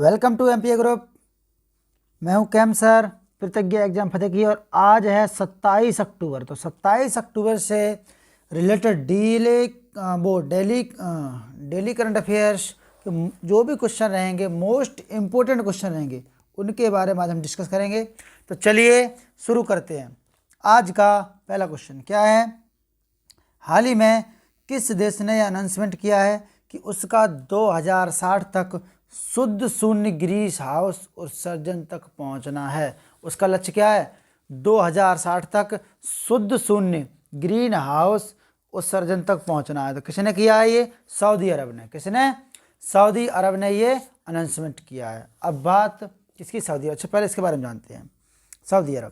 Welcome to MPa group. मैं हूं cam sir प्रतिज्ञा एग्जाम फतेह की। और आज है 27 अक्टूबर। तो 27 अक्टूबर से रिलेटेड डेली करंट अफेयर्स के जो भी क्वेश्चन रहेंगे, मोस्ट इम्पोर्टेंट क्वेश्चन रहेंगे, उनके बारे में आज हम डिस्कस करेंगे। तो चलिए शुरू करते हैं। आज का पहला क्वेश्चन क्या है? हाल ही में किस देश ने अनाउंसमेंट किया है कि उसका 2060 तक शुद्ध शून्य ग्रीन हाउस उत्सर्जन तक पहुंचना है? उसका लक्ष्य क्या है? 2060 तक शुद्ध शून्य ग्रीन हाउस उत्सर्जन तक पहुंचना है। तो किसने किया है ये? सऊदी अरब ने। किसने? सऊदी अरब ने ये अनाउंसमेंट किया है। अब बात किसकी? सऊदी अरब। अच्छा, पहले इसके बारे में जानते हैं। सऊदी अरब।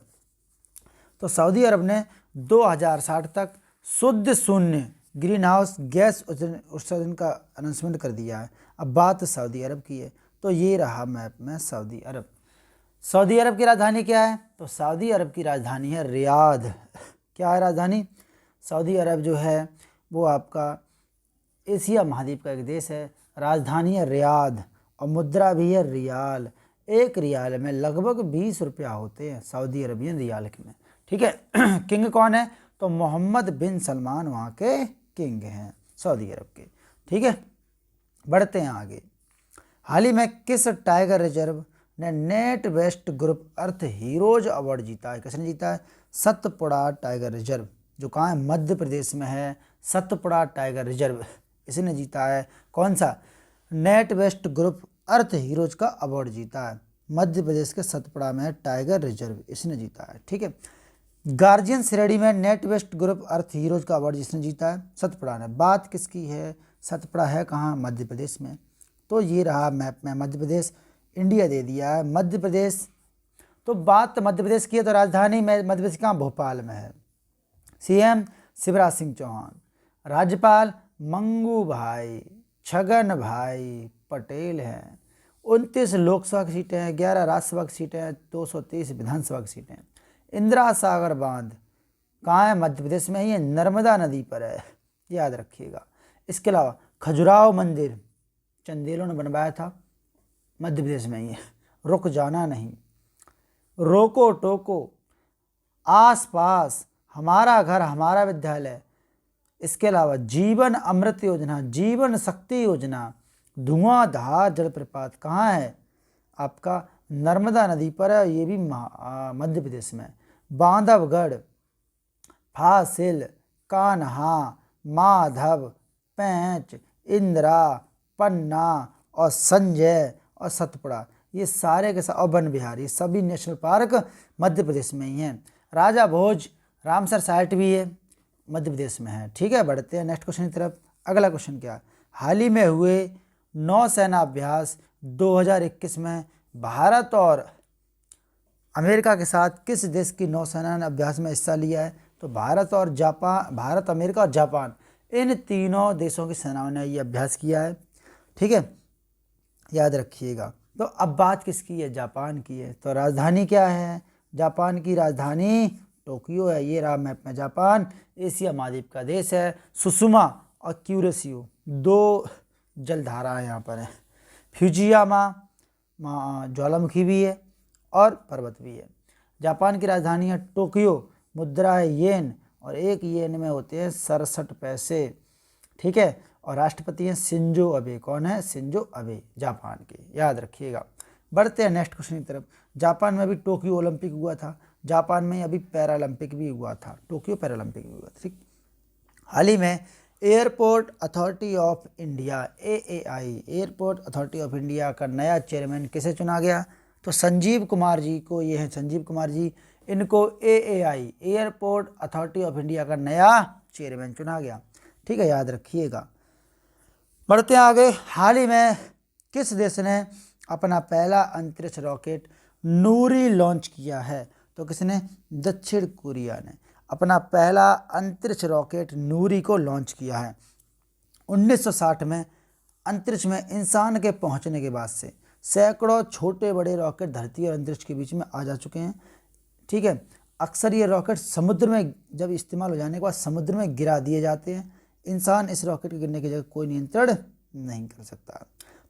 तो सऊदी अरब ने 2060 तक शुद्ध शून्य ग्रीन हाउस गैस उत्सर्जन का अनाउंसमेंट कर दिया है। अब बात सऊदी अरब की है। तो ये रहा मैप में सऊदी अरब। सऊदी अरब की राजधानी क्या है? तो सऊदी अरब की राजधानी है रियाद। क्या है राजधानी? सऊदी अरब जो है वो आपका एशिया महाद्वीप का एक देश है। राजधानी है रियाद और मुद्रा भी है रियाल। एक रियाल में लगभग 20 रुपया होते हैं सऊदी अरबियन रियाल में। ठीक है। किंग कौन है? तो मोहम्मद बिन सलमान वहाँ के किंग हैं सऊदी अरब के। ठीक है, बढ़ते हैं आगे। हाल ही में किस टाइगर रिजर्व ने नेट वेस्ट ग्रुप अर्थ हीरोज अवार्ड जीता है? किसने जीता है? सतपुड़ा टाइगर रिजर्व, जो कहाँ है? मध्य प्रदेश में है। सतपुड़ा टाइगर रिजर्व इसने जीता है। कौन सा? नेट वेस्ट ग्रुप अर्थ हीरोज का अवार्ड जीता है। मध्य प्रदेश के सतपुड़ा में टाइगर रिजर्व इसने जीता है। ठीक है। गार्जियन श्रेणी में नेट वेस्ट ग्रुप अर्थ हीरोज का अवार्ड जिसने जीता है? सतपुड़ा ने। बात किसकी है? सतपुड़ा है कहाँ? मध्य प्रदेश में। तो ये रहा मैप में मध्य प्रदेश। इंडिया दे दिया है मध्य प्रदेश। तो बात मध्य प्रदेश की है तो राजधानी में मध्य प्रदेश कहाँ? भोपाल में है। सीएम शिवराज सिंह चौहान। राज्यपाल मंगू भाई छगन भाई पटेल हैं। 29 लोकसभा की सीटें हैं, 11 राज्यसभा की सीटें हैं, 223 विधानसभा की सीटें हैं। इंदिरा सागर बांध कहाँ है? मध्य प्रदेश में ही है, नर्मदा नदी पर है, याद रखिएगा। इसके अलावा खजुराहो मंदिर चंदेलों ने बनवाया था, मध्य प्रदेश में ही है। रुक जाना नहीं, रोको टोको, आस पास, हमारा घर हमारा विद्यालय। इसके अलावा जीवन अमृत योजना, जीवन शक्ति योजना, धुआंधार जलप्रपात कहाँ है? आपका नर्मदा नदी पर है, ये भी मध्य प्रदेश में। बांधवगढ़, फासिल, कान्हा, माधव, पैंच, इंदिरा, पन्ना और संजय और सतपुड़ा, ये सारे के साथ, और वन विहार, ये सभी नेशनल पार्क मध्य प्रदेश में ही हैं। राजा भोज रामसर साइट भी है, मध्य प्रदेश में है। ठीक है, बढ़ते हैं नेक्स्ट क्वेश्चन की तरफ। अगला क्वेश्चन क्या? हाल ही में हुए नौसेना अभ्यास 2021 में भारत और अमेरिका के साथ किस देश की नौसेना ने अभ्यास में हिस्सा लिया है? तो भारत और जापान, भारत, अमेरिका और जापान, इन तीनों देशों की सेनाओं ने ये अभ्यास किया है। ठीक है, याद रखिएगा। तो अब बात किसकी है? जापान की है। तो राजधानी क्या है? जापान की राजधानी टोक्यो है। ये रहा मैप में जापान, एशिया महाद्वीप का देश है। सुषुमा और क्यूरेशियो दो जलधाराएं यहाँ पर हैं। फ्यूजियामा ज्वालामुखी भी है और पर्वत भी है। जापान की राजधानी है टोक्यो, मुद्रा है येन और एक येन में होते हैं 67 पैसे। ठीक है, और राष्ट्रपति हैं शिंजो अबे। कौन है? शिंजो अबे, जापान के, याद रखिएगा। बढ़ते हैं नेक्स्ट क्वेश्चन की तरफ। जापान में अभी टोक्यो ओलंपिक हुआ था, जापान में अभी पैरालंपिक भी हुआ था, टोक्यो पैरालंपिक भी हुआ था। ठीक, हाल ही में airport authority of India AAI, airport authority of India का नया चेयरमैन किसे चुना गया? तो संजीव कुमार जी को। ये हैं संजीव कुमार जी, इनको AAI, airport authority of India का नया चेयरमैन चुना गया। ठीक है, याद रखिएगा। बढ़ते हैं आगे। हाल ही में किस देश ने अपना पहला अंतरिक्ष रॉकेट नूरी लॉन्च किया है? तो किसने? दक्षिण कोरिया ने अपना पहला अंतरिक्ष रॉकेट नूरी को लॉन्च किया है। 1960 में अंतरिक्ष में इंसान के पहुंचने के बाद से सैकड़ों छोटे बड़े रॉकेट धरती और अंतरिक्ष के बीच में आ जा चुके हैं। ठीक है, अक्सर ये रॉकेट समुद्र में जब इस्तेमाल हो जाने के बाद समुद्र में गिरा दिए जाते हैं। इंसान इस रॉकेट के गिरने की जगह कोई नियंत्रण नहीं कर सकता।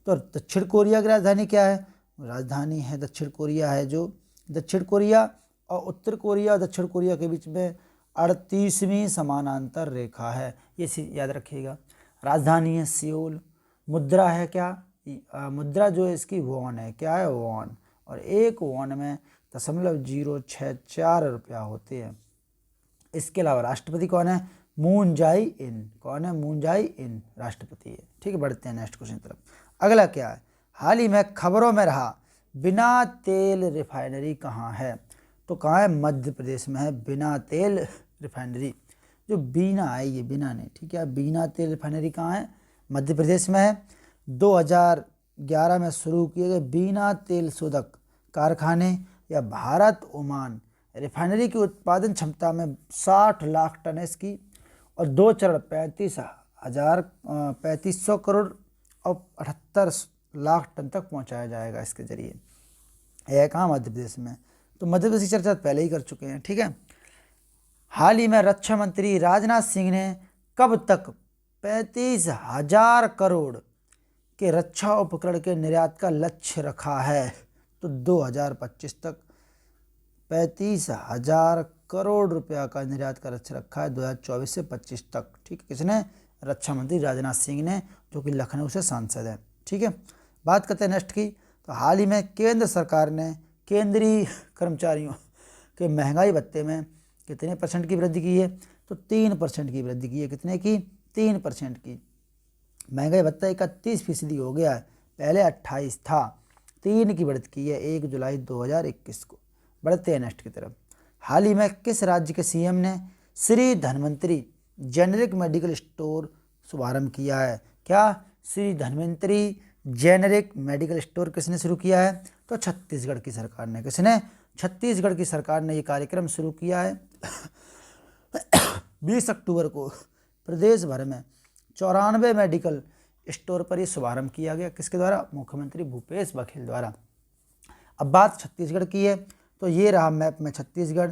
तो दक्षिण कोरिया की राजधानी क्या है? राजधानी है दक्षिण कोरिया है, जो दक्षिण कोरिया और उत्तर कोरिया और दक्षिण कोरिया के बीच में 38वीं समानांतर रेखा है, ये याद रखिएगा। राजधानी है सियोल। मुद्रा है क्या? मुद्रा जो है इसकी वॉन है, क्या है? वॉन। और एक वॉन में 0.064 रुपया होते हैं। इसके अलावा राष्ट्रपति कौन है? मून जाई इन। कौन है? मून जाई इन राष्ट्रपति है। ठीक है, बढ़ते हैं नेक्स्ट क्वेश्चन की तरफ। अगला क्या है? हाल ही में खबरों में रहा बिना तेल रिफाइनरी कहाँ है? तो कहाँ है? मध्य प्रदेश में है बिना तेल रिफाइनरी। जो बीना है, ये बिना नहीं, ठीक है। बिना तेल रिफाइनरी कहाँ है? मध्य प्रदेश में है। 2011 में शुरू किए गए बिना तेल शोधक कारखाने या भारत ओमान रिफाइनरी की उत्पादन क्षमता में 60 लाख टन है इसकी, और 2 चरण 3500 करोड़ और 78 लाख टन तक पहुंचाया जाएगा इसके जरिए। यह कहाँ? मध्य प्रदेश में। तो मध्य प्रदेश की चर्चा पहले ही कर चुके हैं, ठीक है। हाल ही में रक्षा मंत्री राजनाथ सिंह ने कब तक 35,000 करोड़ के रक्षा उपकरण के निर्यात का लक्ष्य रखा है? तो 2025 तक 35,000 करोड़ रुपया का निर्यात का लक्ष्य रखा है 2024 से 25 तक। ठीक है, किसने? रक्षा मंत्री राजनाथ सिंह ने, जो कि लखनऊ से सांसद है। ठीक है, बात करते हैं नेक्स्ट की। तो हाल ही में केंद्र सरकार ने केंद्रीय कर्मचारियों के महंगाई भत्ते में कितने % की वृद्धि की है? तो 3% की वृद्धि की है। कितने की? 3% की। महंगाई भत्ता 31% हो गया है, पहले 28 था। 3 की बढ़त की है 1 जुलाई 2021 को। बढ़ते हैं नेक्स्ट की तरफ। हाल ही में किस राज्य के सीएम ने Shri Dhanvantari generic medical store शुभारंभ किया है? क्या? Shri Dhanvantari generic medical store किसने शुरू किया है? तो छत्तीसगढ़ की सरकार ने। किसने? छत्तीसगढ़ की सरकार ने ये कार्यक्रम शुरू किया है। 20 अक्टूबर को प्रदेश भर में 94 मेडिकल स्टोर पर ये शुभारंभ किया गया। किसके द्वारा? मुख्यमंत्री भूपेश बघेल द्वारा। अब बात छत्तीसगढ़ की है, तो ये रहा मैप में छत्तीसगढ़।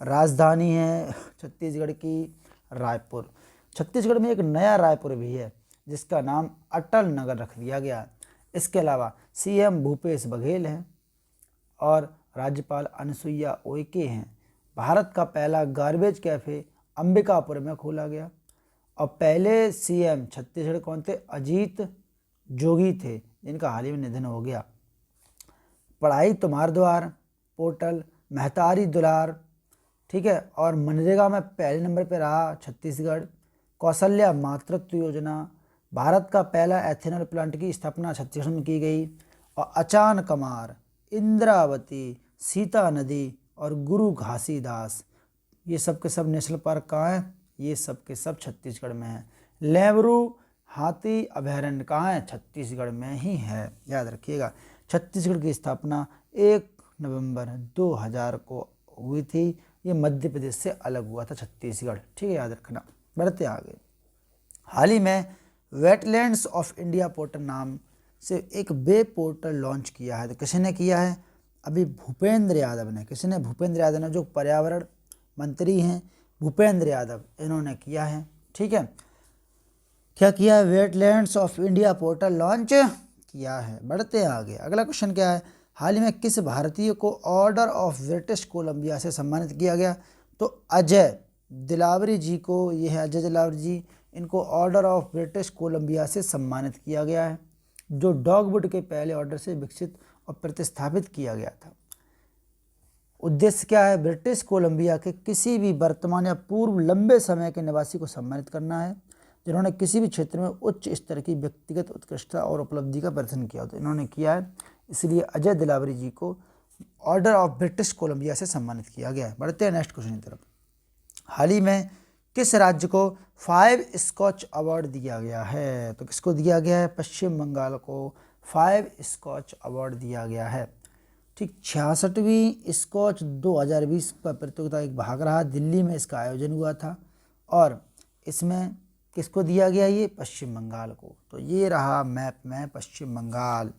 राजधानी है छत्तीसगढ़ की रायपुर। छत्तीसगढ़ में एक नया रायपुर भी है जिसका नाम अटल नगर रख दिया गया। इसके अलावा सीएम भूपेश बघेल हैं और राज्यपाल अनुसुईया उइके हैं। भारत का पहला गार्बेज कैफ़े अंबिकापुर में खोला गया। और पहले सीएम छत्तीसगढ़ कौन थे? अजीत जोगी थे, जिनका हाल ही में निधन हो गया। पढ़ाई तुम्हार द्वार पोर्टल, महतारी दुलार, ठीक है, और मनरेगा में पहले नंबर पर रहा छत्तीसगढ़। कौशल्या मातृत्व योजना, भारत का पहला एथेनॉल प्लांट की स्थापना छत्तीसगढ़ में की गई। और अचान कमार, इंद्रावती, सीता नदी और गुरु घासीदास, ये सब के सब नेशनल पार्क कहाँ हैं? ये सब के सब छत्तीसगढ़ में हैं। लेवरू हाथी अभयारण्य कहाँ है? छत्तीसगढ़ में ही है, याद रखिएगा। छत्तीसगढ़ की स्थापना 1 नवंबर 2000 को हुई थी। ये मध्य प्रदेश से अलग हुआ था छत्तीसगढ़, ठीक है, याद रखना। बढ़ते आगे। हाल ही में वेटलैंड्स ऑफ इंडिया पोर्टल नाम से एक वेब पोर्टल लॉन्च किया है। तो किसने किया है? अभी भूपेंद्र यादव ने। किसने? भूपेंद्र यादव ने, जो पर्यावरण मंत्री हैं भूपेंद्र यादव, इन्होंने किया है। ठीक है, क्या किया है? Wetlands of India portal launch किया है। बढ़ते हैं आगे। अगला क्वेश्चन क्या है? हाल ही में किस भारतीय को ऑर्डर ऑफ ब्रिटिश कोलंबिया से सम्मानित किया गया? तो अजय दिलावरी जी को, ये है अजय दिलावरी जी, इनको ऑर्डर ऑफ ब्रिटिश कोलंबिया से सम्मानित किया गया है, जो डॉगवुड के पहले ऑर्डर से विकसित और प्रतिस्थापित किया गया था। उद्देश्य क्या है? ब्रिटिश कोलंबिया के किसी भी वर्तमान या पूर्व लंबे समय के निवासी को सम्मानित करना है जिन्होंने किसी भी क्षेत्र में उच्च स्तर की व्यक्तिगत उत्कृष्टता और उपलब्धि का प्रदर्शन किया हो। तो इन्होंने किया है, इसलिए अजय दिलावरी जी को ऑर्डर ऑफ ब्रिटिश कोलंबिया से सम्मानित किया गया है। बढ़ते हैं नेक्स्ट क्वेश्चन की तरफ। हाल ही में किस राज्य को 5 स्कॉच अवार्ड दिया गया है? तो किसको दिया गया है? पश्चिम बंगाल को 5 स्कॉच अवार्ड दिया गया है। ठीक, 66वीं स्कॉच 2020 का प्रतियोगिता एक भाग रहा, दिल्ली में इसका आयोजन हुआ था और इसमें किसको दिया गया? ये पश्चिम बंगाल को। तो ये रहा मैप में पश्चिम बंगाल,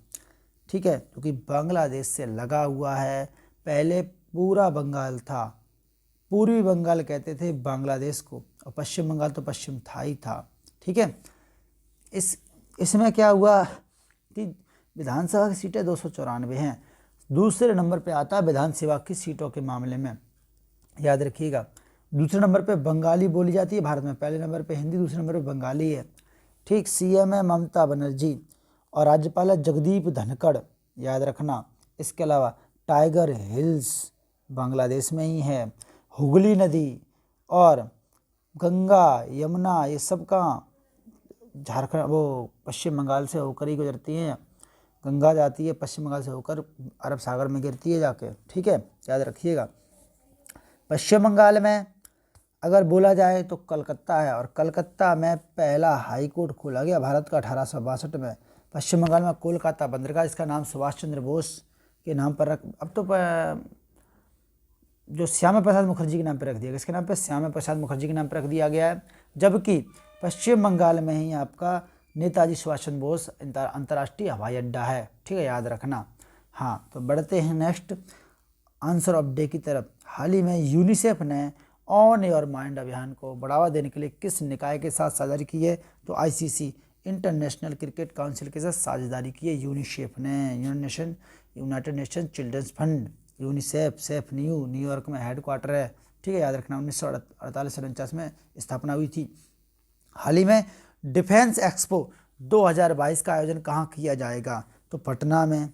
ठीक है, क्योंकि बांग्लादेश से लगा हुआ है। पहले पूरा बंगाल था, पूर्वी बंगाल कहते थे बांग्लादेश को, और पश्चिम बंगाल तो पश्चिम था ही था। ठीक है, इसमें क्या हुआ कितनी विधानसभा की सीटें 294 हैं। दूसरे नंबर पे आता है विधानसभा की सीटों के मामले में, याद रखिएगा। दूसरे नंबर पे बंगाली बोली जाती है भारत में, पहले नंबर पे हिंदी, दूसरे नंबर पे बंगाली है। ठीक, सीएम है ममता बनर्जी और राज्यपाल है जगदीप धनखड़, याद रखना। इसके अलावा टाइगर हिल्स बांग्लादेश में ही है। हुगली नदी और गंगा यमुना ये सब कहाँ, झारखंड वो पश्चिम बंगाल से होकर ही गुजरती हैं। गंगा जाती है पश्चिम बंगाल से होकर अरब सागर में गिरती है जाके, ठीक है, याद रखिएगा। पश्चिम बंगाल में अगर बोला जाए तो कलकत्ता है, और कलकत्ता में पहला हाई कोर्ट खोला गया भारत का 1862 में। पश्चिम बंगाल में कोलकाता बंदरगाह, इसका नाम सुभाष चंद्र बोस के नाम पर अब तो जो श्यामा प्रसाद मुखर्जी के नाम पर रख दिया गया, इसके नाम पर श्यामा प्रसाद मुखर्जी के नाम पर रख दिया गया है। जबकि पश्चिम बंगाल में ही आपका नेताजी सुभाष चंद्र बोस अंतर्राष्ट्रीय हवाई अड्डा है, ठीक है, याद रखना। हाँ, तो बढ़ते हैं नेक्स्ट आंसर ऑफ डे की तरफ। हाल ही में यूनिसेफ ने ऑन योर माइंड अभियान को बढ़ावा देने के लिए किस निकाय के साथ साझेदारी की है? तो आईसीसी इंटरनेशनल क्रिकेट काउंसिल के साथ साझेदारी की है यूनिसेफ ने। United Nation children's fund, UNICEF, सेफ न्यूयॉर्क में हेडक्वार्टर है, ठीक है, याद रखना। 1948 में स्थापना हुई थी। हाल ही में डिफेंस एक्सपो 2022 का आयोजन कहाँ किया जाएगा? तो पटना में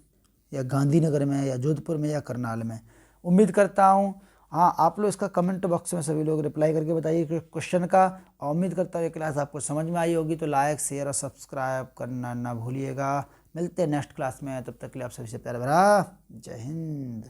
या गांधीनगर में या जोधपुर में या करनाल में। उम्मीद करता हूँ हाँ आप लोग इसका कमेंट बॉक्स में सभी लोग रिप्लाई करके बताइए क्वेश्चन का। और उम्मीद करता हूँ ये क्लास आपको समझ में आई होगी, तो लाइक शेयर और सब्सक्राइब करना ना भूलिएगा। मिलते हैं नेक्स्ट क्लास में, तब तक के लिए आप सभी से प्यार भरा जय हिंद।